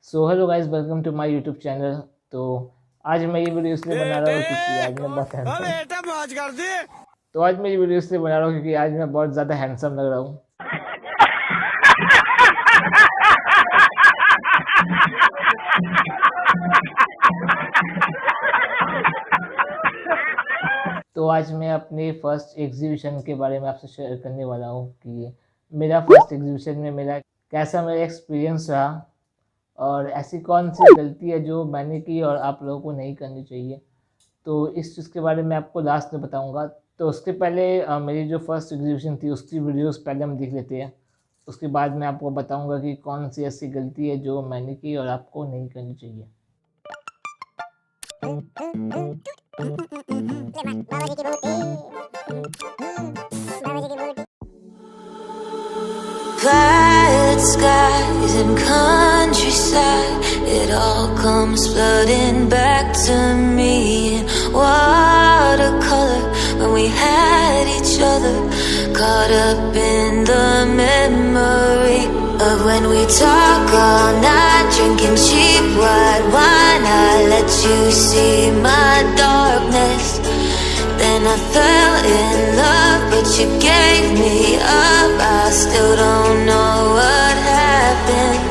So hello guys, welcome to my YouTube channel. तो आज मैं ये वीडियो इसलिए बना रहा हूँ क्योंकि आज मैं बहुत ज़्यादा हैंडसम लग रहा हूँ। तो आज मैं अपने फर्स्ट एग्जीबिशन के बारे में आपसे शेयर करने वाला हूँ कि मेरा फर्स्ट एग्जीबिशन में मेरा एक्सपीरियंस रहा और ऐसी कौन सी गलती है जो मैंने की और आप लोगों को नहीं करनी चाहिए। तो इस चीज़ के बारे में आपको लास्ट में बताऊंगा। तो उसके पहले मेरी जो फर्स्ट एग्जीबिशन थी उसकी वीडियोस पहले हम देख लेते हैं। उसके बाद मैं आपको बताऊंगा कि कौन सी ऐसी गलती है जो मैंने की और आपको नहीं करनी चाहिए। Violet skies and countryside, it all comes flooding back to me in watercolor. When we had each other, caught up in the memory of when we talk all night, drinking cheap white wine. I let you see my darkness. Then I fell in love, but you gave me up. I still don't know what happened.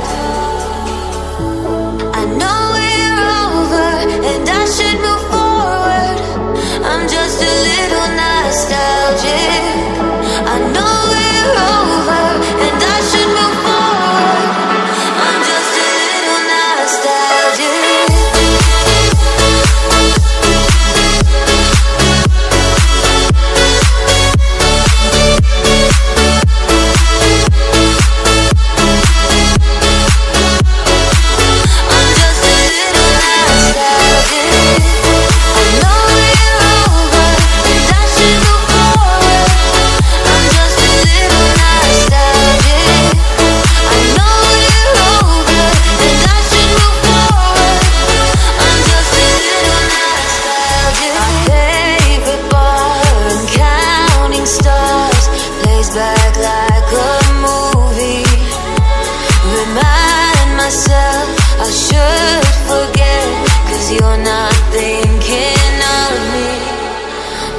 I know we're over and I should move forward. I'm just a little nostalgic. I know we're over and I should move forward. I'm just a little nostalgic. Back like a movie. Remind myself I should forget, 'cause you're not thinking of me.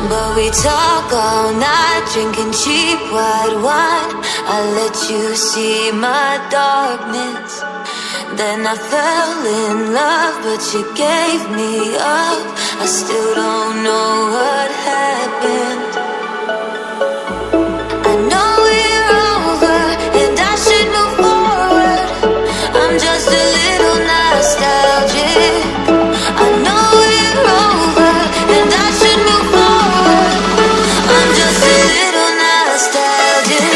But we talk all night, drinking cheap white wine. I let you see my darkness. Then I fell in love, but you gave me up. I still don't know what happened. Just a little nostalgic. I know we're over and I should move forward. I'm just a little nostalgic.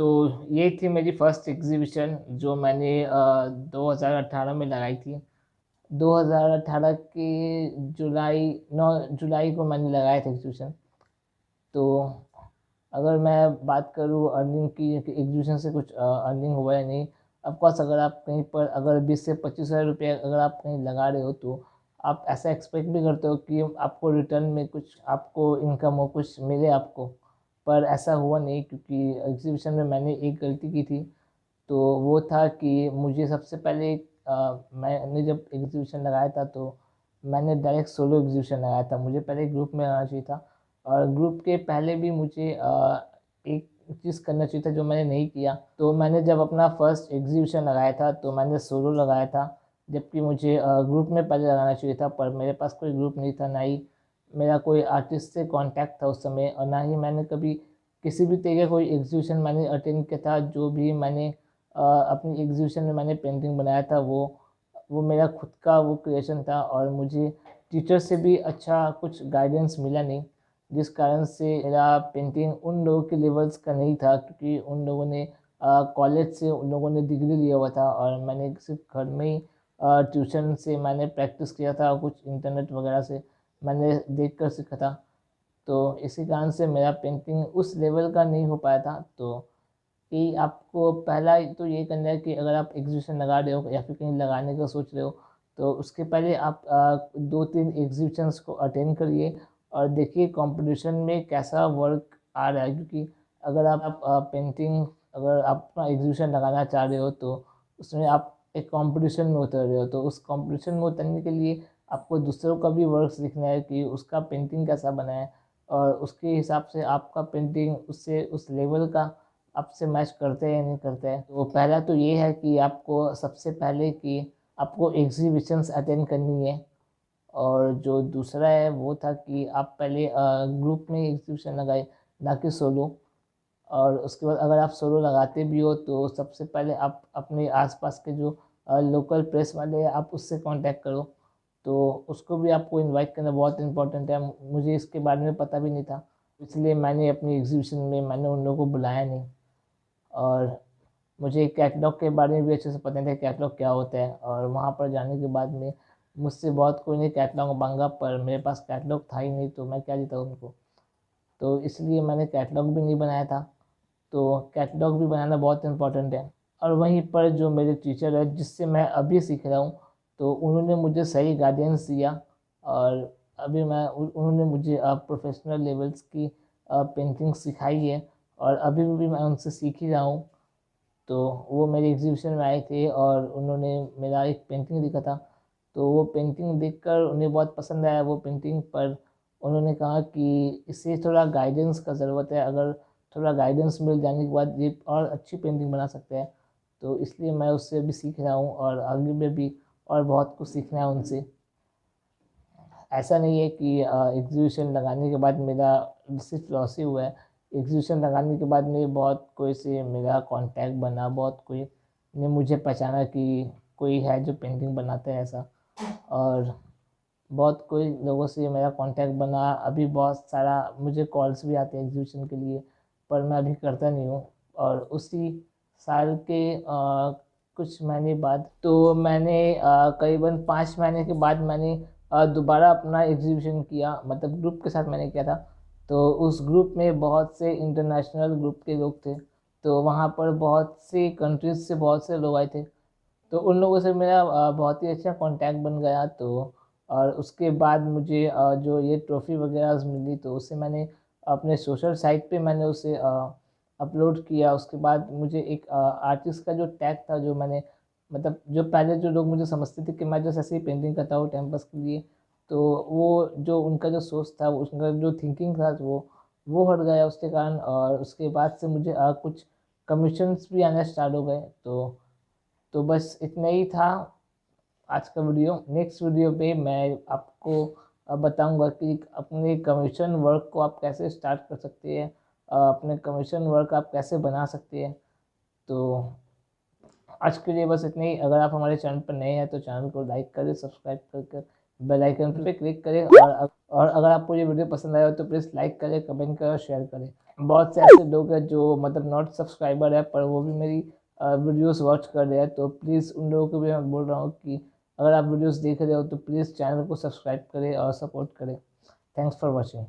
तो ये थी मेरी first exhibition जो मैंने 2018 में लगाई थी। 2018 के जुलाई 9 जुलाई को मैंने लगाया था एग्जीबिशन। तो अगर मैं बात करूँ अर्निंग की कि एग्जीबिशन से कुछ अर्निंग हुआ या नहीं, ऑफकोर्स अगर आप कहीं पर अगर 20 से 25,000 रुपये अगर आप कहीं लगा रहे हो तो आप ऐसा एक्सपेक्ट भी करते हो कि आपको रिटर्न में कुछ आपको इनकम हो, कुछ मिले आपको। पर ऐसा हुआ नहीं, क्योंकि एग्जीबिशन में मैंने एक गलती की थी। तो वो था कि मुझे सबसे पहले मैंने जब एग्जीबिशन लगाया था तो मैंने डायरेक्ट सोलो एग्जीबिशन लगाया था। मुझे पहले ग्रुप में आना चाहिए था, और ग्रुप के पहले भी मुझे एक चीज़ करना चाहिए था जो मैंने नहीं किया। तो मैंने जब अपना फर्स्ट एग्जीबिशन लगाया था तो मैंने सोलो लगाया था, जबकि मुझे ग्रुप में पहले लगाना चाहिए था। पर मेरे पास कोई ग्रुप नहीं था, ना ही मेरा कोई आर्टिस्ट से कांटेक्ट था उस समय, और ना ही मैंने कभी किसी भी तरीके का कोई एग्जीबिशन मैंने अटेंड किया था। जो भी मैंने अपनी एग्जीबिशन में मैंने पेंटिंग बनाया था वो मेरा खुद का वो क्रिएशन था, और मुझे टीचर से भी अच्छा कुछ गाइडेंस मिला नहीं, जिस कारण से मेरा पेंटिंग उन लोगों के लेवल्स का नहीं था। क्योंकि उन लोगों ने कॉलेज से उन लोगों ने डिग्री लिया हुआ था, और मैंने सिर्फ घर में ही ट्यूशन से मैंने प्रैक्टिस किया था, और कुछ इंटरनेट वगैरह से मैंने देख कर सीखा था। तो इसी कारण से मेरा पेंटिंग उस लेवल का नहीं हो पाया था। तो कि आपको पहला तो ये करना है कि अगर आप एग्जीबिशन लगा रहे हो या फिर कहीं लगाने का सोच रहे हो, तो उसके पहले आप 2-3 एग्जीबिशंस को अटेंड करिए और देखिए कंपटीशन में कैसा वर्क आ रहा है। क्योंकि अगर आप पेंटिंग अगर आप अपना एग्जीबिशन लगाना चाह रहे हो तो उसमें आप एक कंपटीशन में उतर रहे हो, तो उस कंपटीशन में उतरने के लिए आपको दूसरों का भी वर्क सीखना है कि उसका पेंटिंग कैसा बना है, और उसके हिसाब से आपका पेंटिंग उससे उस लेवल का आपसे मैच करते हैं या नहीं करते हैं। तो पहला तो ये है कि आपको सबसे पहले कि आपको एग्जीबिशंस अटेंड करनी है। और जो दूसरा है वो था कि आप पहले ग्रुप में एग्जीबिशन लगाए, ना कि सोलो। और उसके बाद अगर आप सोलो लगाते भी हो तो सबसे पहले आप अपने आसपास के जो लोकल प्रेस वाले हैं आप उससे कांटेक्ट करो। तो उसको भी आपको इनवाइट करना बहुत इम्पोर्टेंट है। मुझे इसके बारे में पता भी नहीं था, इसलिए मैंने अपनी एग्जीबिशन में मैंने उन लोगों को बुलाया नहीं। और मुझे कैटलॉग के बारे में भी अच्छे से पता नहीं था कैटलॉग क्या होता है, और वहाँ पर जाने के बाद में मुझसे बहुत कोई ने कैटलॉग मांगा, पर मेरे पास कैटलॉग था ही नहीं, तो मैं क्या देता उनको। तो इसलिए मैंने कैटलॉग भी नहीं बनाया था। तो कैटलॉग भी बनाना बहुत इम्पोर्टेंट है। और वहीं पर जो मेरे टीचर है जिससे मैं अभी सीख रहा हूँ, तो उन्होंने मुझे सही गाइडेंस दिया, और अभी उन्होंने मुझे प्रोफेशनल लेवल्स की पेंटिंग सिखाई है, और अभी भी मैं उनसे सीख ही रहा हूँ। तो वो मेरे एग्जीबिशन में आए थे और उन्होंने मेरा एक पेंटिंग देखा था। तो वो पेंटिंग देखकर उन्हें बहुत पसंद आया वो पेंटिंग, पर उन्होंने कहा कि इसे थोड़ा गाइडेंस का ज़रूरत है, अगर थोड़ा गाइडेंस मिल जाने के बाद ये और अच्छी पेंटिंग बना सकते हैं। तो इसलिए मैं उससे भी सीख रहा हूँ, और आगे में भी और बहुत कुछ सीखना है उनसे। ऐसा नहीं है कि एग्जीबिशन लगाने के बाद मेरा सिर्फ लॉस ही हुआ है। एग्जीबिशन लगाने के बाद में बहुत कोई से मेरा कांटेक्ट बना, बहुत कोई ने मुझे पहचाना कि कोई है जो पेंटिंग बनाते हैं ऐसा। और बहुत कोई लोगों से मेरा कांटेक्ट बना। अभी बहुत सारा मुझे कॉल्स भी आते हैं एग्जीबिशन के लिए, पर मैं अभी करता नहीं हूँ। और उसी साल के कुछ महीने बाद तो मैंने करीबन 5 महीने के बाद मैंने दोबारा अपना एग्जीबिशन किया, मतलब ग्रुप के साथ मैंने किया था। तो उस ग्रुप में बहुत से इंटरनेशनल ग्रुप के लोग थे, तो वहाँ पर बहुत सी कंट्रीज से बहुत से लोग आए थे। तो उन लोगों से मेरा बहुत ही अच्छा कांटेक्ट बन गया। तो और उसके बाद मुझे जो ये ट्रॉफ़ी वगैरह मिली, तो उससे मैंने अपने सोशल साइट पे मैंने उसे अपलोड किया। उसके बाद मुझे एक आर्टिस्ट का जो टैग था, जो मैंने मतलब जो पहले जो लोग मुझे समझते थे कि मैं जैसे ऐसे ही पेंटिंग करता हूँ टाइम पास के लिए, तो वो जो उनका जो सोच था, उनका जो थिंकिंग था, वो हट गया उसके कारण। और उसके बाद से मुझे कुछ कमीशंस भी आना स्टार्ट हो गए। तो बस इतना ही था आज का वीडियो। नेक्स्ट वीडियो पे मैं आपको बताऊंगा कि अपने कमीशन वर्क को आप कैसे स्टार्ट कर सकते हैं, अपने कमीशन वर्क आप कैसे बना सकते हैं। तो आज के लिए बस इतना ही। अगर आप हमारे चैनल पर नए हैं तो चैनल को लाइक करें, सब्सक्राइब कर बेल आइकन पे क्लिक करें, और अगर आपको ये वीडियो पसंद आया हो तो प्लीज़ लाइक करें, कमेंट करें और शेयर करें। बहुत से ऐसे लोग हैं जो मतलब नॉट सब्सक्राइबर है पर वो भी मेरी वीडियोस वॉच कर रहे हैं, तो प्लीज़ उन लोगों को भी मैं बोल रहा हूँ कि अगर आप वीडियोस देख रहे हो तो प्लीज़ चैनल को सब्सक्राइब करें और सपोर्ट करें। Thanks for watching.